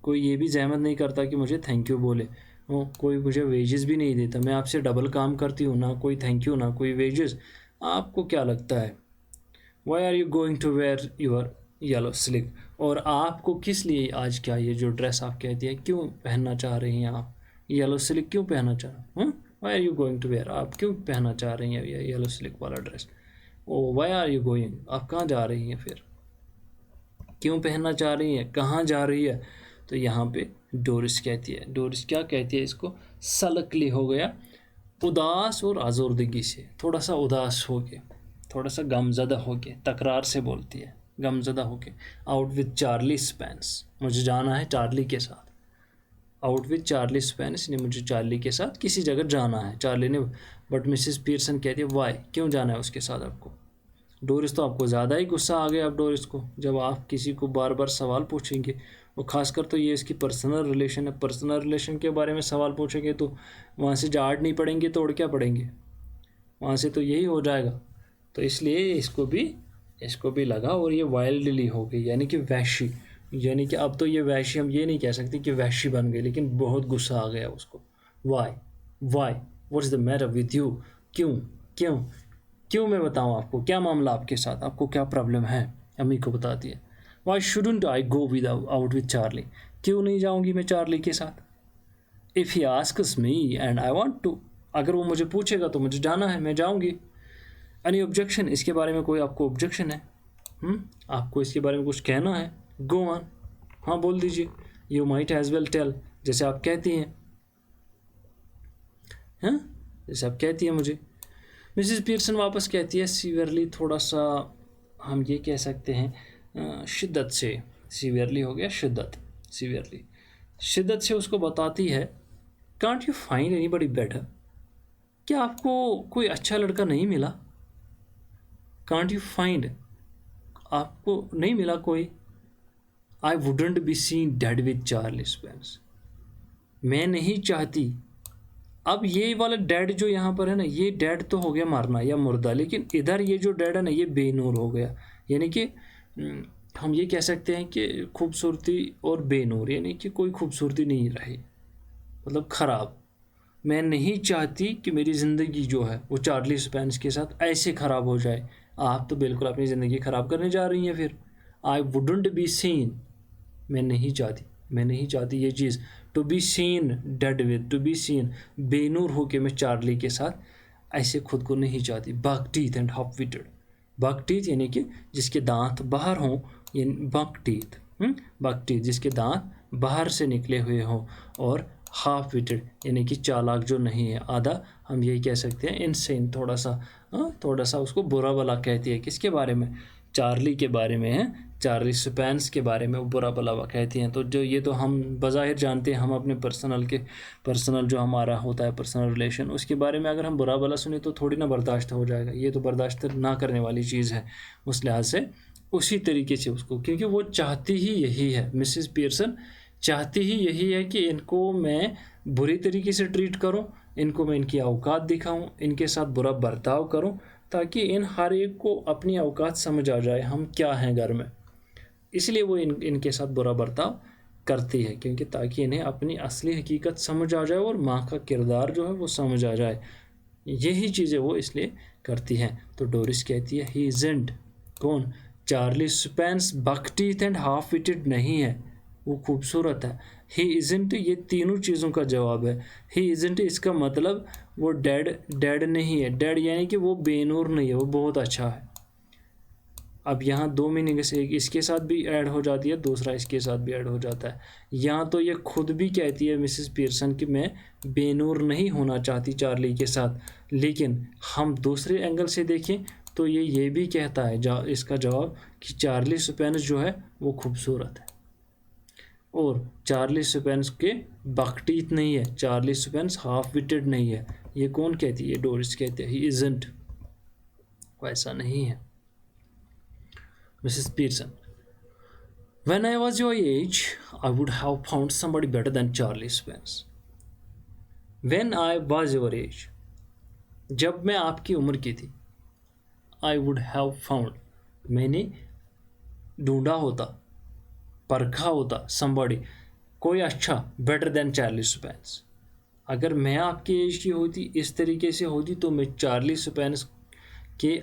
कोई ये भी जहमत नहीं करता कि मुझे थैंक यू बोले, कोई मुझे वेजेस भी नहीं देता, मैं आपसे डबल काम करती हूँ, ना कोई थैंक यू ना कोई वेजेस। आपको क्या लगता है, why are you going to wear your yellow silk, और आपको किस लिए आज क्या ये जो ड्रेस आप कहती है क्यों पहनना चाह रही हैं, आप येलो सिल्क क्यों पहनना चाह रहे हैं, why are you going to wear, आप क्यों पहनना चाह रही हैं ये येलो सिल्क वाला dress, oh why are you going, आप कहाँ जा रही हैं, फिर क्यों पहनना चाह रही हैं, कहाँ जा रही है। तो यहाँ पे डोरिस कहती है, डोरिस क्या कहती है इसको, सलकली हो गया, उदास और आज़ोरदगी से, थोड़ा सा उदास हो के, थोड़ा सा गमज़दा हो के, तकरार से बोलती है, गमज़दा हो के। आउट विद चार्ली स्पेंस, मुझे जाना है चार्ली के साथ, आउट विद चार्ली स्पेंस ने मुझे चार्ली के साथ किसी जगह जाना है, चार्ली ने। बट मिसेस पियर्सन कहती है वाई, क्यों जाना है उसके साथ आपको। डोरिस तो आपको ज़्यादा ही गुस्सा आ गया अब डोरिस को, जब आप किसी को बार बार सवाल पूछेंगे, और ख़ासकर तो ये इसकी पर्सनल रिलेशन है, पर्सनल रिलेशन के बारे में सवाल पूछेंगे तो वहाँ से झाड़ नहीं पड़ेंगे तो और क्या पड़ेंगे, वहाँ से तो यही हो जाएगा। तो इसलिए इसको भी लगा, और ये वाइल्डली हो गई, यानी कि वैशी, यानी कि अब तो ये वैशी, हम ये नहीं कह सकते कि वैशी बन गई, लेकिन बहुत गुस्सा आ गया उसको। Why what is the matter with you, क्यों क्यों क्यों मैं बताऊँ आपको, क्या मामला आपके साथ, आपको क्या प्रॉब्लम है। अम्मी को बताती है why shouldn't I go with out with Charlie, क्यों नहीं जाऊँगी मैं चार्ली के साथ। If he asks me and I want to, अगर वो मुझे पूछेगा तो मुझे जाना है, मैं जाऊँगी। एनी ऑब्जेक्शन, इसके बारे में कोई आपको ऑब्जेक्शन है, आपको इसके बारे में कुछ कहना है, गो ऑन, हाँ बोल दीजिए। You might as well tell, जैसे आप कहती हैं, हाँ जैसे आप कहती हैं मुझे। मिसेस पियर्सन वापस कहती है सीवियरली, थोड़ा सा हम ये कह सकते हैं शिद्दत से, सीवियरली हो गया शिद्दत, सीवियरली शिद्दत से उसको बताती है can't you find anybody better, क्या आपको कोई अच्छा लड़का नहीं मिला। कांट यू फाइंड, आपको नहीं मिला कोई। I wouldn't be seen dead with Charlie Spence, मैं नहीं चाहती। अब ये वाला डेड जो यहाँ पर है ना, ये डेड तो हो गया मरना या मुर्दा, लेकिन इधर ये जो डेड है ना ये बेनूर हो गया, यानी कि हम ये कह सकते हैं कि खूबसूरती और बेनूर, यानी कि कोई खूबसूरती नहीं रही, मतलब ख़राब। मैं नहीं चाहती कि मेरी ज़िंदगी जो है वो चार्ली स्पेंस के साथ ऐसे ख़राब हो जाए। आप तो बिल्कुल अपनी ज़िंदगी ख़राब करने जा रही हैं फिर। आई वुडेंट बी सीन, मैं नहीं चाहती ये चीज़, to be seen dead with, to be seen बेनूर हो के मैं चार्ली के साथ ऐसे खुद को नहीं चाहती। Buck teeth and half witted, buck teeth यानी कि जिसके दांत बाहर हों, बक टीथ जिसके दांत बाहर से निकले हुए हों, और हाफ विटेड यानी कि चालाक जो नहीं है, आधा हम यही कह सकते हैं इनसेन, थोड़ा सा उसको बुरा भला कहती है। किसके बारे में? चार्ली के बारे में है, चार्ली स्पैंस के बारे में वो बुरा भला कहती हैं। तो जो ये तो हम बज़ाहिर जानते हैं, हम अपने पर्सनल जो हमारा होता है पर्सनल रिलेशन, उसके बारे में अगर हम बुरा भला सुने तो थोड़ी ना बर्दाश्त हो जाएगा, ये तो बर्दाश्त ना करने वाली चीज़ है उस लिहाज से। उसी तरीके से उसको, क्योंकि वो चाहती ही यही है, मिसेस पियर्सन चाहती ही यही है कि इनको मैं बुरी तरीके से ट्रीट करूं, इनको मैं इनकी औकात दिखाऊं, इनके साथ बुरा बर्ताव करूं, ताकि इन हर एक को अपनी औकात समझ आ जाए हम क्या हैं घर में। इसलिए वो इनके साथ बुरा बर्ताव करती है, क्योंकि ताकि इन्हें अपनी असली हकीकत समझ आ जाए और माँ का किरदार जो है वो समझ आ जाए। यही चीज़ें वो इसलिए करती हैं। तो डोरिस कहती है ही इज़न्ट, कौन? Charlie Spence buck teeth and half witted नहीं है, वो खूबसूरत है। ही इज़न्ट, ये तीनों चीज़ों का जवाब है। ही इज़न्ट इसका मतलब वो डेड नहीं है। डेड यानी कि वो बेनूर नहीं है, वो बहुत अच्छा है। अब यहाँ दो मीनिंग से, एक इसके साथ भी ऐड हो जाती है, दूसरा इसके साथ भी ऐड हो जाता है। यहाँ तो ये खुद भी कहती है मिसेस पियर्सन कि मैं बेनूर नहीं होना चाहती चार्ली के साथ, लेकिन हम दूसरे एंगल से देखें तो ये भी कहता है इसका जवाब कि चार्ली स्पैंस जो है वो खूबसूरत है, और चार्ली स्पैंस के बकटीत नहीं है, चार्ली स्पैंस हाफ विटेड नहीं है। ये कौन कहती है? डोरिस कहते हैं ही इज़न्ट, वैसा नहीं है। Mrs. Pearson, when I was your age, I would have found somebody better than Charlie Spence. When I was your age, जब मैं आपकी उम्र की थी, I would have found, मैंने ढूंढा होता, परखा होता, somebody, कोई अच्छा, better than Charlie Spence. अगर मैं आपकी एज की होती, इस तरीके से होती, तो मैं चार्ली स्पैंस के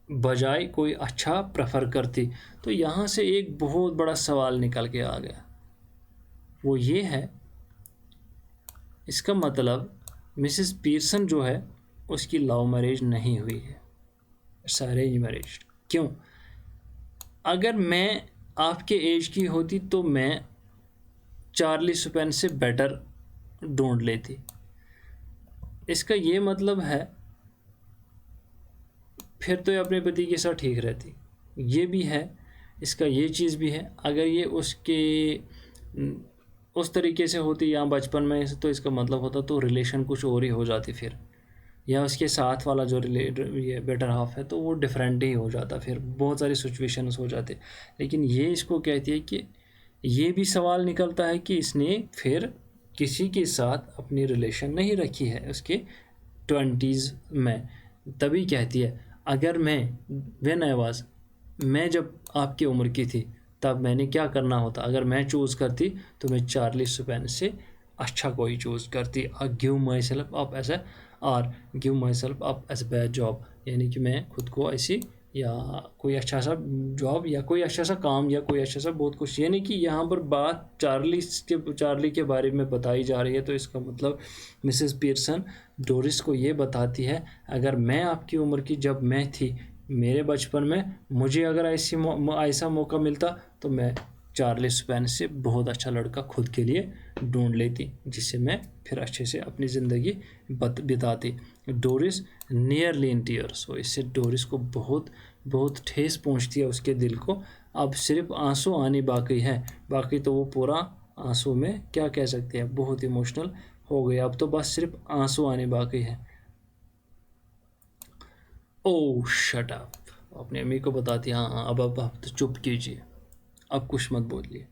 बजाय कोई अच्छा प्रेफर करती। तो यहाँ से एक बहुत बड़ा सवाल निकल के आ गया, वो ये है, इसका मतलब मिसेस पियर्सन जो है उसकी लव मैरिज नहीं हुई है, इट्स अरेंज मैरिज। क्यों? अगर मैं आपके एज की होती तो मैं चार्ली स्पैंस से बेटर ढूंढ लेती। इसका ये मतलब है फिर तो ये अपने पति के साथ ठीक रहती। ये भी है, इसका ये चीज़ भी है, अगर ये उसके उस तरीके से होती या बचपन में, तो इसका मतलब होता तो रिलेशन कुछ और ही हो जाती फिर, या उसके साथ वाला जो ये बेटर हाफ है तो वो डिफरेंट ही हो जाता, फिर बहुत सारी सिचुएशंस हो जाते। लेकिन ये इसको कहती है कि ये भी सवाल निकलता है कि इसने फिर किसी के साथ अपनी रिलेशन नहीं रखी है उसके 20s में, तभी कहती है अगर व्हेन आई वाज, मैं जब आपकी उम्र की थी तब मैंने क्या करना होता, अगर मैं चूज़ करती तो मैं चार्ली स्पैंस से अच्छा कोई चूज़ करती। Give myself up as give myself up as bad job, यानी कि मैं खुद को ऐसी या कोई अच्छा सा जॉब या कोई अच्छा सा काम या कोई अच्छा सा बहुत कुछ, यानी कि यहाँ पर बात चार्ली के बारे में बताई जा रही है। तो इसका मतलब मिसेस पियर्सन डोरिस को ये बताती है अगर मैं आपकी उम्र की जब मैं थी, मेरे बचपन में मुझे अगर ऐसा मौका मिलता तो मैं चार्ली स्पैंस से बहुत अच्छा लड़का खुद के लिए ढूंढ लेती, जिससे मैं फिर अच्छे से अपनी ज़िंदगी बिताती। डोरिस नियरली इन टीयर्स, हो इससे डोरिस को बहुत बहुत ठेस पहुंचती है उसके दिल को। अब सिर्फ आंसू आने बाकी है, बाकी तो वो पूरा आंसू में क्या कह सकते हैं, बहुत इमोशनल हो गया, अब तो बस सिर्फ आंसू आने बाकी है। ओह शट अप, अपनी अम्मी को बताती हाँ अब तो चुप कीजिए, अब कुछ मत बोलिए।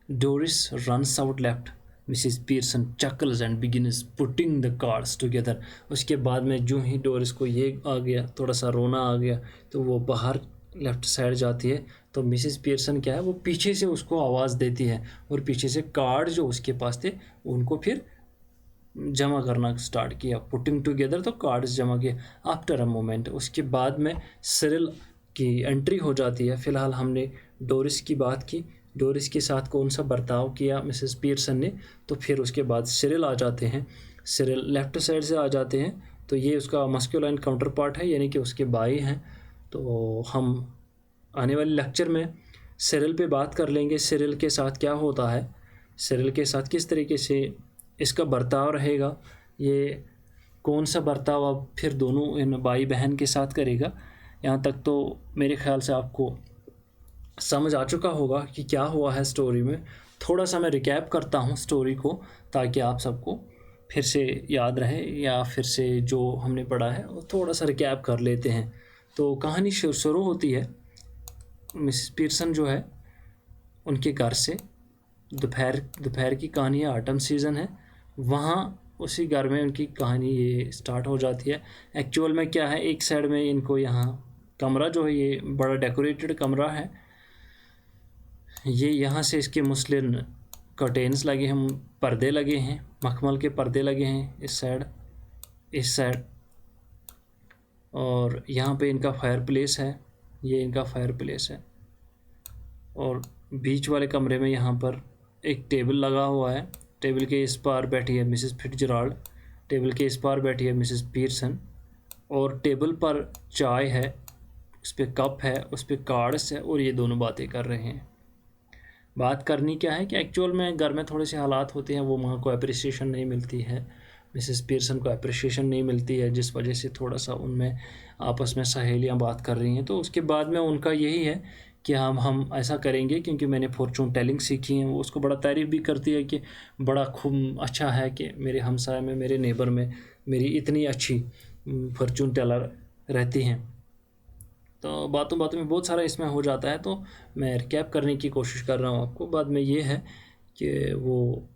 Doris runs out left, Mrs Pearson chuckles and begins putting the cards together. उसके बाद में जो ही डोरिस को ये आ गया, थोड़ा सा रोना आ गया, तो वो बाहर लेफ़्ट साइड जाती है। तो मिसेस पियर्सन क्या है, वो पीछे से उसको आवाज़ देती है और पीछे से कार्ड जो उसके पास थे उनको फिर जमा करना स्टार्ट किया, पुटिंग टुगेदर, तो कार्ड्स जमा किए। आफ्टर अ मोमेंट, उसके बाद में सिरिल की एंट्री हो जाती है। फ़िलहाल हमने डोरिस की बात की, डोरिस के साथ कौन सा बर्ताव किया मिसेस पियर्सन ने, तो फिर उसके बाद सिरिल आ जाते हैं। सिरिल लेफ़्ट साइड से आ जाते हैं, तो ये उसका मस्कुलाइन काउंटर पार्ट है, यानी कि उसके भाई हैं। तो हम आने वाले लेक्चर में सिरिल पे बात कर लेंगे, सिरिल के साथ क्या होता है। सिरिल के साथ किस तरीके से इसका बर्ताव रहेगा, ये कौन सा बर्ताव अब फिर दोनों इन भाई बहन के साथ करेगा। यहाँ तक तो मेरे ख्याल से आपको समझ आ चुका होगा कि क्या हुआ है स्टोरी में। थोड़ा सा मैं रिकैप करता हूँ स्टोरी को, ताकि आप सबको फिर से याद रहे, या फिर से जो हमने पढ़ा है वो थोड़ा सा रिकैप कर लेते हैं। तो कहानी शुरू होती है मिसेस पीटरसन जो है उनके घर से। दोपहर की कहानी है, ऑटम सीज़न है, वहाँ उसी घर में उनकी कहानी ये स्टार्ट हो जाती है। एक्चुअल में क्या है, एक साइड में इनको यहाँ कमरा जो है ये बड़ा डेकोरेटेड कमरा है, ये यहाँ से इसके मुस्लिन कर्टेन्स लगे हैं, पर्दे लगे हैं, मखमल के पर्दे लगे हैं इस साइड। और यहाँ पे इनका फायर प्लेस है, ये इनका फायर प्लेस है। और बीच वाले कमरे में यहाँ पर एक टेबल लगा हुआ है, टेबल के इस पार बैठी है मिसेस फिट्जराल्ड, टेबल के इस पार बैठी है मिसेस पीटरसन। और टेबल पर चाय है, उस पर कप है, उस पर कार्ड्स है, और ये दोनों बातें कर रहे हैं। बात करनी क्या है कि एक्चुअल में घर में थोड़े से हालात होते हैं, वो माँ को अप्रिसिएशन नहीं मिलती है, मिसेस पीटरसन को अप्रिसिएशन नहीं मिलती है, जिस वजह से थोड़ा सा उनमें आपस में सहेलियाँ बात कर रही हैं। तो उसके बाद में उनका यही है कि हम ऐसा करेंगे, क्योंकि मैंने फॉर्चून टेलिंग सीखी है। वो उसको बड़ा तारीफ़ भी करती है कि बड़ा खूब अच्छा है कि मेरे हमसाए में, मेरे नेबर में मेरी इतनी अच्छी फॉर्चून टेलर रहती हैं। तो बातों में बहुत सारा इसमें हो जाता है, तो मैं रिकैप करने की कोशिश कर रहा हूँ आपको। बाद में ये है कि वो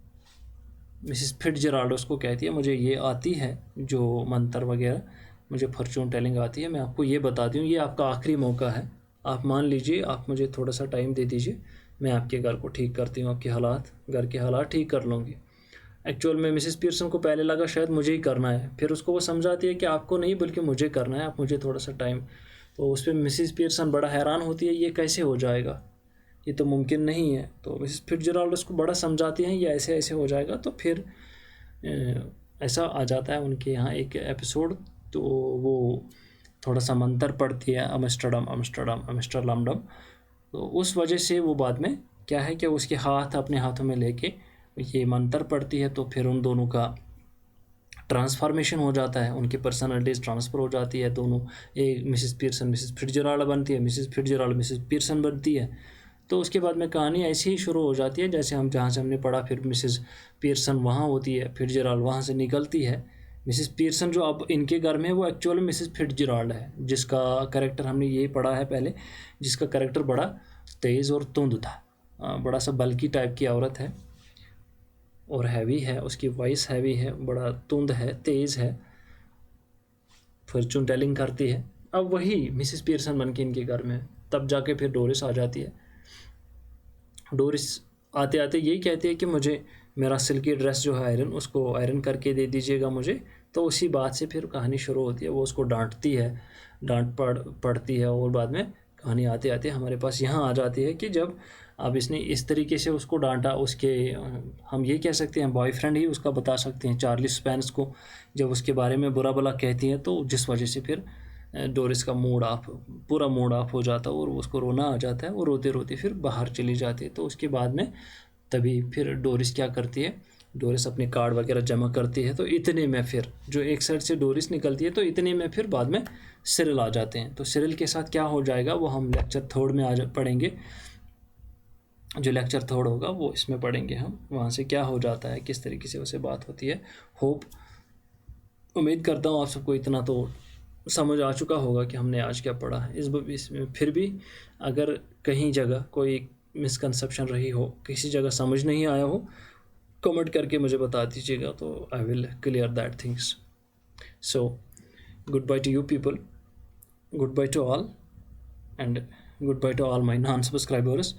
मिसेस फिट्जराल्ड उसको कहती है मुझे ये आती है जो मंत्र वगैरह, मुझे फॉर्चून टेलिंग आती है, मैं आपको ये बताती हूँ, ये आपका आखिरी मौका है, आप मान लीजिए, आप मुझे थोड़ा सा टाइम दे दीजिए, मैं आपके घर को ठीक करती हूँ, आपके घर के हालात ठीक कर लूँगी। एक्चुअल में मिसेस पीटरसन को पहले लगा शायद मुझे ही करना है, फिर उसको वो समझाती है कि आपको नहीं बल्कि मुझे करना है, आप मुझे थोड़ा सा टाइम। तो उस पर मिसेस पीटरसन बड़ा हैरान होती है, ये कैसे हो जाएगा, ये तो मुमकिन नहीं है। तो मिसेस फिट्जराल्ड उसको बड़ा समझाती हैं ये ऐसे ऐसे हो जाएगा। तो फिर ऐसा आ जाता है उनके यहाँ एक एपिसोड, तो वो थोड़ा सा मंत्र पढ़ती है, अम्स्टरडम। तो उस वजह से वो बाद में क्या है कि उसके हाथ अपने हाथों में लेके ये मंत्र पढ़ती है, तो फिर उन दोनों का ट्रांसफॉर्मेशन हो जाता है, उनकी पर्सनालिटीज़ ट्रांसफ़र हो जाती है दोनों। एक मिसेस पीटरसन मिसेस फिट्जराल्ड बनती है, मिसेस फिट्जराल्ड मिसेस पीटरसन बनती है। तो उसके बाद में कहानी ऐसे ही शुरू हो जाती है जैसे हम जहाँ से हमने पढ़ा। फिर मिसेस पीटरसन वहाँ होती है, फिट्जराल्ड वहाँ से निकलती है। मिसेस पीटरसन जो अब इनके घर में है वो एक्चुअल में मिसेस फिट्जराल्ड है, जिसका कैरेक्टर हमने ये पढ़ा है पहले, जिसका कैरेक्टर बड़ा तेज़ और तुंद था, बड़ा सा बल्कि टाइप की औरत है और हैवी है, उसकी वॉइस हैवी है, बड़ा तुंद है, तेज़ है, फॉर्चून टेलिंग करती है। अब वही मिसेस पीटरसन बन के इनके घर में, तब जाके फिर डोरिस आ जाती है। डोरिस आते आते यही कहती है कि मुझे मेरा सिल्की ड्रेस जो है आयरन, उसको आयरन करके दे दीजिएगा मुझे। तो उसी बात से फिर कहानी शुरू होती है, वो उसको डांटती है, डांट पड़ती है, और बाद में कहानी आते आते हमारे पास यहाँ आ जाती है कि जब अब इसने इस तरीके से उसको डांटा, उसके हम ये कह सकते हैं बॉयफ्रेंड ही उसका बता सकते हैं, चार्ली स्पेंस को जब उसके बारे में बुरा भला कहती हैं, तो जिस वजह से फिर डोरिस का पूरा मूड ऑफ हो जाता है और उसको रोना आ जाता है, वो रोते रोते फिर बाहर चली जाती है। तो उसके बाद में तभी फिर डोरिस क्या करती है, डोरिस अपने कार्ड वगैरह जमा करती है। तो इतने में फिर जो एक साइड से डोरिस निकलती है, तो इतने में फिर बाद में सिरिल आ जाते हैं। तो सिरिल के साथ क्या हो जाएगा वो हम लेक्चर 3 में पढ़ेंगे, जो लेक्चर 3 होगा वो इसमें पढ़ेंगे हम, वहाँ से क्या हो जाता है, किस तरीके से उससे बात होती है। उम्मीद करता हूँ आप सबको इतना तो समझ आ चुका होगा कि हमने आज क्या पढ़ा है। इसमें फिर भी अगर कहीं जगह कोई मिसकंसेप्शन रही हो, किसी जगह समझ नहीं आया हो, कमेंट करके मुझे बता दीजिएगा, तो I will clear that things. So goodbye to you people, goodbye to all, and goodbye to all my non subscribers.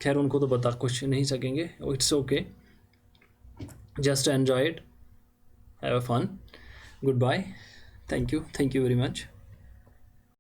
खैर उनको तो बता कुछ नहीं सकेंगे, it's okay, just enjoy it, have a fun, goodbye, thank you very much.